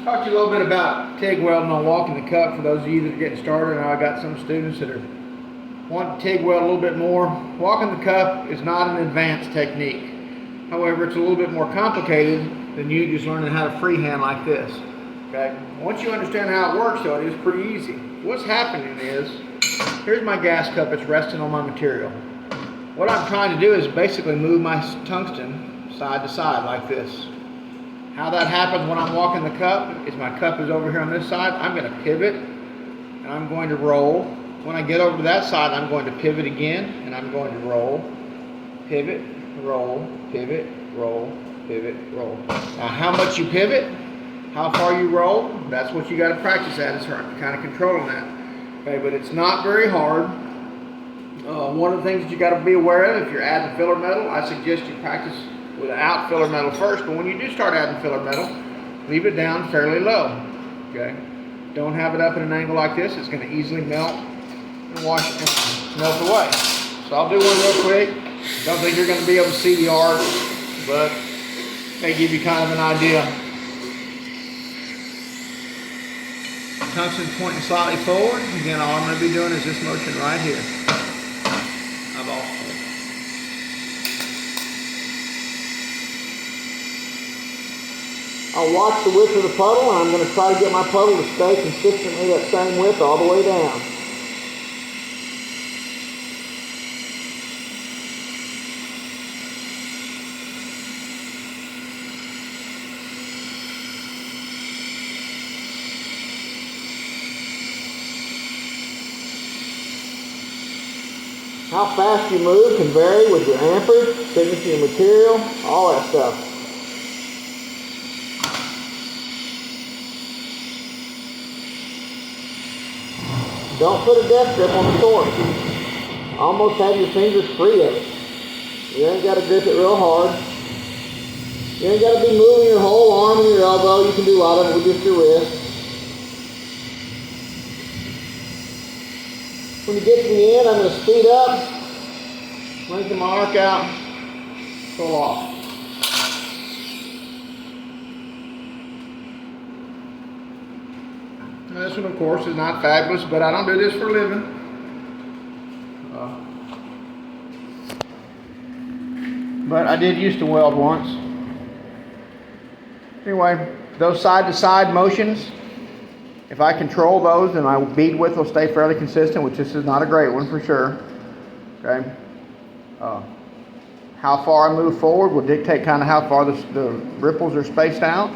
Talk to you a little bit about TIG welding on walking the cup for those of you that are getting started. I got some students that are wanting to TIG weld a little bit more. Walking the cup is not an advanced technique. However, it's a little bit more complicated than you just learning how to freehand like this. Okay. Once you understand how it works, though, it is pretty easy. What's happening is, here's my gas cup. It's resting on my material. What I'm trying to do is basically move my tungsten side to side like this. How that happens when I'm walking the cup is my cup is over here on this side. I'm going to pivot and I'm going to roll. When I get over to that side, I'm going to pivot again and I'm going to roll, pivot, roll, pivot, roll, pivot, roll. Now how much you pivot, how far you roll, that's what you got to practice at, is kind of controlling that. Okay, but it's not very hard. One of the things that you got to be aware of, if you're adding filler metal, I suggest you practice without filler metal first, but when you do start adding filler metal, leave it down fairly low. Okay, don't have it up at an angle like this. It's going to easily melt and wash and melt away. So I'll do one real quick. Don't think you're going to be able to see the art, but may give you kind of an idea. Tungsten pointing slightly forward. Again, all I'm going to be doing is this motion right here. I'll watch the width of the puddle, and I'm going to try to get my puddle to stay consistently that same width all the way down. How fast you move can vary with your amperage, thickness of your material, all that stuff. Don't put a death grip on the torch. Almost have your fingers free of it. You ain't got to grip it real hard. You ain't got to be moving your whole arm and your elbow. You can do a lot of it with just your wrist. When you get to the end, I'm going to speed up, lengthen my arc out, pull off. This one, of course, is not fabulous, but I don't do this for a living. But I did used to weld once. Anyway, those side-to-side motions, if I control those, then my bead width will stay fairly consistent, which this is not a great one for sure. Okay. How far I move forward will dictate kind of how far the ripples are spaced out.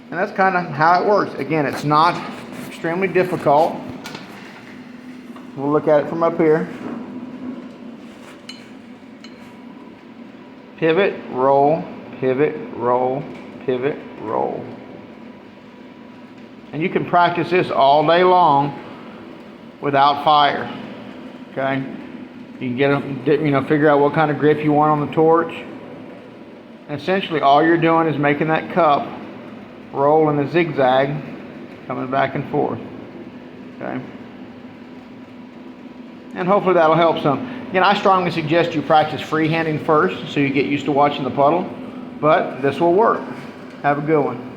And that's kind of how it works. Again, it's not extremely difficult. We'll look at it from up here. Pivot, roll, pivot, roll, pivot, roll. And you can practice this all day long without fire. Okay? You can get figure out what kind of grip you want on the torch. And essentially all you're doing is making that cup roll in a zigzag, coming back and forth. Okay? And hopefully that'll help some. Again, I strongly suggest you practice freehanding first so you get used to watching the puddle, but this will work. Have a good one.